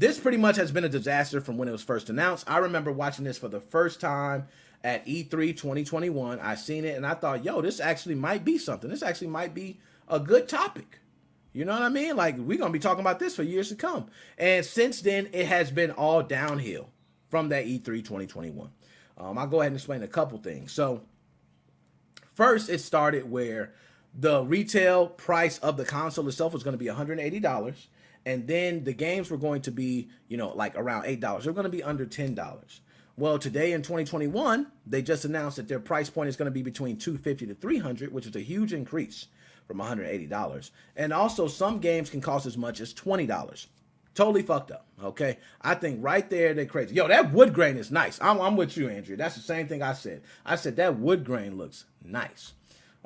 this pretty much has been a disaster from when it was first announced. I remember watching this for the first time at E3 2021. I seen it and I thought, yo, this actually might be something. This actually might be a good topic. You know what I mean? Like, we're going to be talking about this for years to come. And since then, it has been all downhill from that E3 2021. I'll go ahead and explain a couple things. So, first, it started where the retail price of the console itself was going to be $180. And then the games were going to be, like around $8. They're going to be under $10. Well, today in 2021, they just announced that their price point is going to be between $250 to $300, which is a huge increase from $180. And also, some games can cost as much as $20. Totally fucked up, okay? I think right there, they're crazy. Yo, that wood grain is nice. I'm with you, Andrea. That's the same thing I said. I said that wood grain looks nice,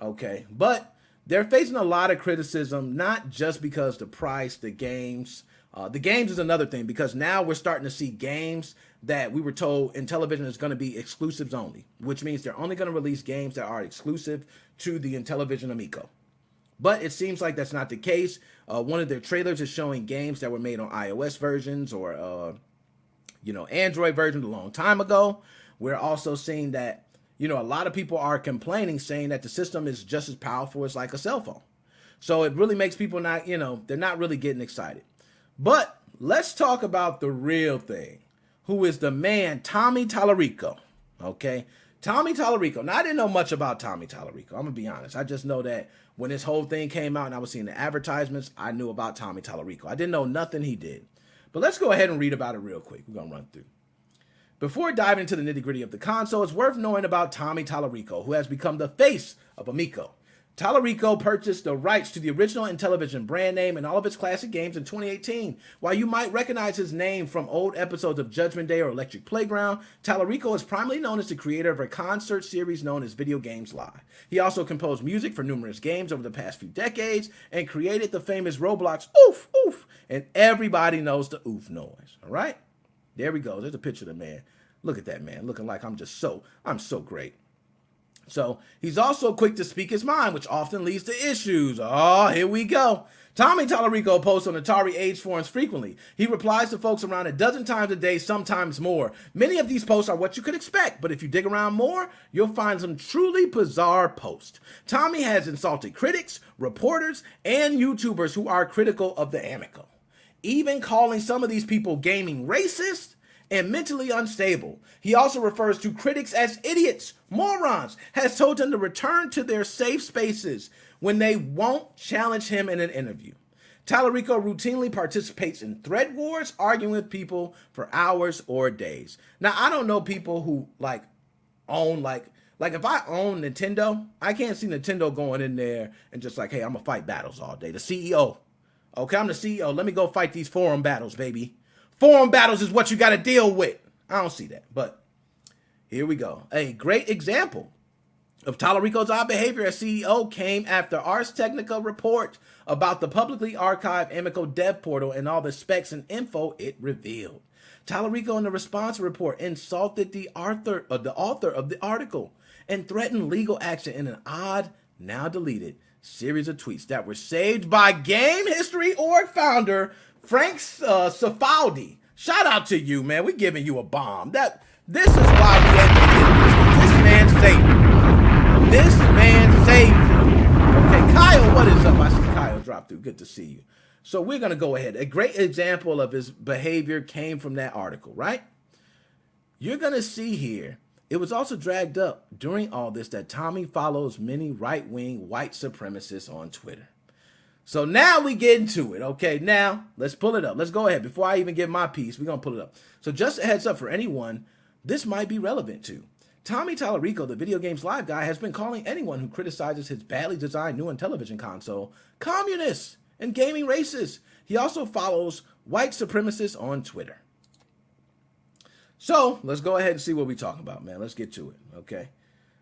okay? But they're facing a lot of criticism, not just because the price, the games is another thing, because now we're starting to see games that we were told Intellivision is going to be exclusives only, which means they're only going to release games that are exclusive to the Intellivision Amico. But it seems like that's not the case. One of their trailers is showing games that were made on iOS versions or, Android versions a long time ago. We're also seeing that, a lot of people are complaining, saying that the system is just as powerful as like a cell phone. So it really makes people not, they're not really getting excited. But let's talk about the real thing, who is the man, Tommy Tallarico, okay? Tommy Tallarico. Now, I didn't know much about Tommy Tallarico. I'm going to be honest. I just know that when this whole thing came out and I was seeing the advertisements, I knew about Tommy Tallarico. I didn't know nothing he did. But let's go ahead and read about it real quick. We're going to run through. Before diving into the nitty-gritty of the console, it's worth knowing about Tommy Tallarico, who has become the face of Amico. Tallarico purchased the rights to the original Intellivision brand name and all of its classic games in 2018. While you might recognize his name from old episodes of Judgment Day or Electric Playground, Tallarico is primarily known as the creator of a concert series known as Video Games Live. He also composed music for numerous games over the past few decades and created the famous Roblox oof oof, and everybody knows the oof noise. All right, there we go. There's a picture of the man. Look at that man, looking like I'm so great. So he's also quick to speak his mind, which often leads to issues. Oh, here we go. Tommy Tallarico posts on Atari Age forums frequently. He replies to folks around a dozen times a day, sometimes more. Many of these posts are what you could expect, but if you dig around more, you'll find some truly bizarre posts. Tommy has insulted critics, reporters, and YouTubers who are critical of the Amico, even calling some of these people gaming racist and mentally unstable. He also refers to critics as idiots, morons, has told them to return to their safe spaces when they won't challenge him in an interview. Tallarico routinely participates in thread wars, arguing with people for hours or days. Now, I don't know people who own if I own Nintendo, I can't see Nintendo going in there and just hey, I'm gonna fight battles all day. The CEO. Okay, I'm the CEO. Let me go fight these forum battles, baby. Forum battles is what you got to deal with. I don't see that, but here we go. A great example of Tallarico's odd behavior as CEO came after Ars Technica report about the publicly archived Amico dev portal and all the specs and info it revealed. Tallarico in the response report insulted the author of the article and threatened legal action in an odd, now deleted series of tweets that were saved by Game History Org founder Frank Cifaldi. Shout out to you, man. We're giving you a bomb. This is why we able to get this. This man saved me. This man saved me. Okay, Kyle, what is up? I see Kyle drop through. Good to see you. So we're going to go ahead. A great example of his behavior came from that article, right? You're going to see here, it was also dragged up during all this that Tommy follows many right-wing white supremacists on Twitter. So now we get into it, okay? Now, let's pull it up. Let's go ahead. Before I even give my piece, we're going to pull it up. So just a heads up for anyone, this might be relevant to. Tommy Tallarico, the Video Games Live guy, has been calling anyone who criticizes his badly designed new Intellivision console communists and gaming racist. He also follows white supremacists on Twitter. So let's go ahead and see what we're talking about, man. Let's get to it, okay?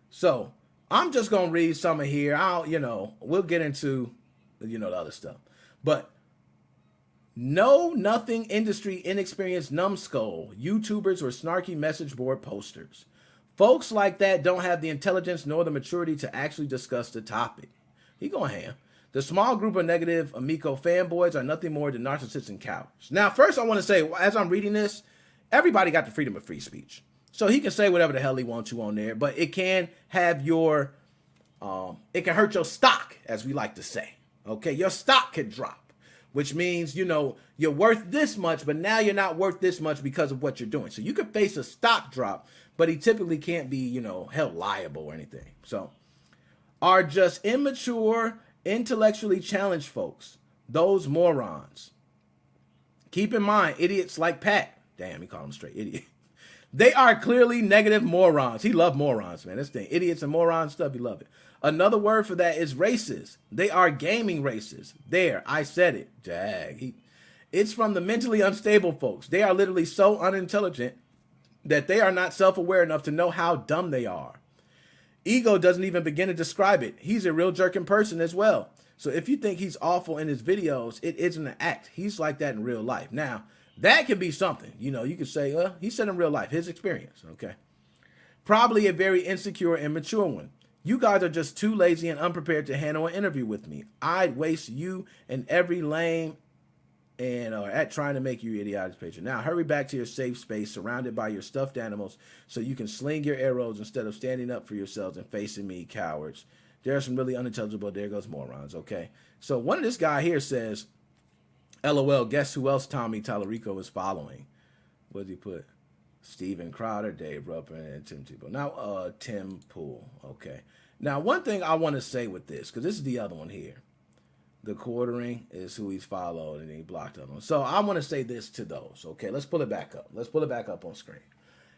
So I'm just going to read some of here. We'll get into the other stuff. But nothing industry inexperienced numbskull, YouTubers, or snarky message board posters. Folks like that don't have the intelligence nor the maturity to actually discuss the topic. He going ham. The small group of negative Amico fanboys are nothing more than narcissists and cowards. Now, first, I want to say, as I'm reading this, everybody got the freedom of free speech. So he can say whatever the hell he wants to on there, but it can have your, it can hurt your stock, as we like to say. Okay, your stock could drop, which means, you know, you're worth this much, but now you're not worth this much because of what you're doing. So you could face a stock drop, but he typically can't be, you know, held liable or anything. So, are just immature, intellectually challenged folks, those morons. Keep in mind, idiots like Pat, damn, he called him straight idiot. They are clearly negative morons. He loved morons, man. This thing, idiots and morons stuff, he loved it. Another word for that is racist. They are gaming racists. There, I said it. Dag. It's from the mentally unstable folks. They are literally so unintelligent that they are not self-aware enough to know how dumb they are. Ego doesn't even begin to describe it. He's a real jerk in person as well. So if you think he's awful in his videos, it isn't an act. He's like that in real life. Now, that can be something. You know, you could say, he said in real life, his experience, okay? Probably a very insecure and immature one. You guys are just too lazy and unprepared to handle an interview with me. I'd waste you and every lame and at trying to make you idiotic patron. Now, hurry back to your safe space surrounded by your stuffed animals so you can sling your arrows instead of standing up for yourselves and facing me, cowards. There are some really unintelligible, there goes morons, okay? So one of this guy here says, LOL, guess who else Tommy Tallarico is following? What did he put? Steven Crowder, Dave Ruppin, and Tim Tebow. Now, Tim Pool. Okay. Now, one thing I want to say with this, because this is the other one here. The quartering is who he's followed, and he blocked them. So I want to say this to those. Okay, let's pull it back up. Let's pull it back up on screen.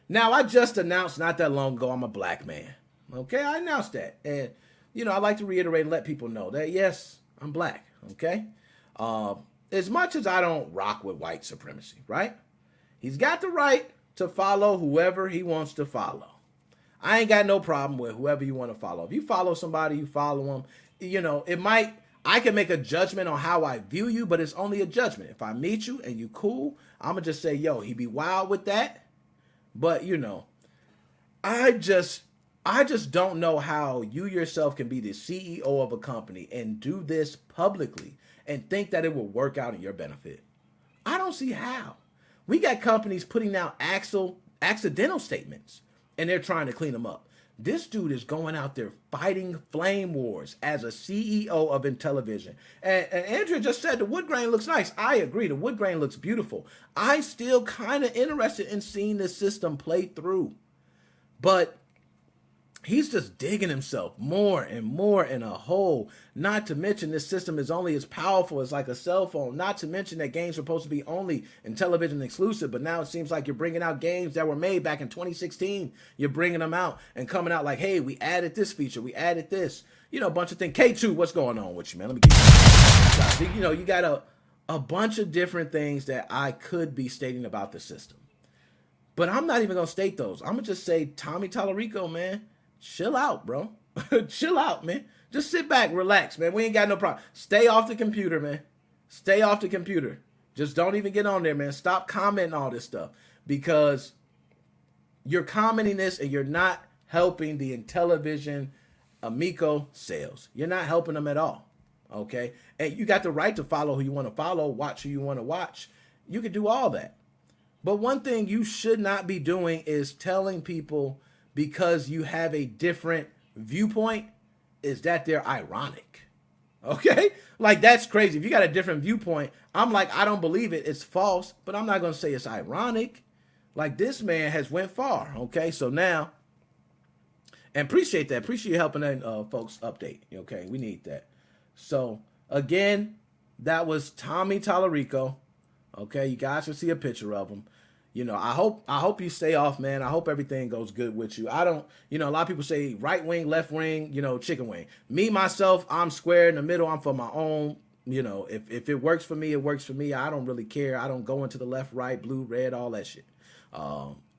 Now, I just announced not that long ago I'm a black man. Okay, I announced that. And, you know, I like to reiterate and let people know that, yes, I'm black. Okay? As much as I don't rock with white supremacy, right? He's got the right to follow whoever he wants to follow. I ain't got no problem with whoever you want to follow. If you follow somebody, you follow them. You know, I can make a judgment on how I view you, but it's only a judgment. If I meet you and you cool, I'm going to just say, yo, he be wild with that. But, you know, I just don't know how you yourself can be the CEO of a company and do this publicly and think that it will work out in your benefit. I don't see how. We got companies putting out accidental statements, and they're trying to clean them up. This dude is going out there fighting flame wars as a CEO of Intellivision. And Andrea just said the wood grain looks nice. I agree. The wood grain looks beautiful. I still kind of interested in seeing this system play through. But he's just digging himself more and more in a hole. Not to mention this system is only as powerful as like a cell phone. Not to mention that games are supposed to be only Intellivision exclusive, but now it seems like you're bringing out games that were made back in 2016. You're bringing them out and coming out like, hey, we added this feature, we added this. You know, a bunch of things. K2, what's going on with you, man? Let me get you. You know, you got a bunch of different things that I could be stating about the system. But I'm not even going to state those. I'm going to just say, Tommy Tallarico, man, chill out, bro. Chill out, man. Just sit back, relax, man. We ain't got no problem. Stay off the computer, man. Stay off the computer. Just don't even get on there, man. Stop commenting all this stuff because you're commenting this and you're not helping the Intellivision Amico sales. You're not helping them at all, okay? And you got the right to follow who you want to follow, watch who you want to watch. You can do all that. But one thing you should not be doing is telling people because you have a different viewpoint is that they're ironic. Okay? Like, that's crazy. If you got a different viewpoint, I'm like, I don't believe it. It's false, but I'm not going to say it's ironic. Like, this man has went far. Okay? So now, and appreciate that. Appreciate you helping that, folks update. Okay? We need that. So, again, that was Tommy Tallarico. Okay? You guys can see a picture of him. You know, I hope you stay off, man. I hope everything goes good with you. I don't, you know, a lot of people say right wing, left wing, you know, chicken wing. Me, myself, I'm square in the middle. I'm for my own, you know, if it works for me, it works for me. I don't really care. I don't go into the left, right, blue, red, all that shit.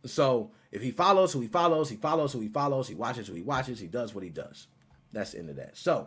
So if he follows who he follows, he follows who he follows, he watches who he watches, he does what he does. That's the end of that. So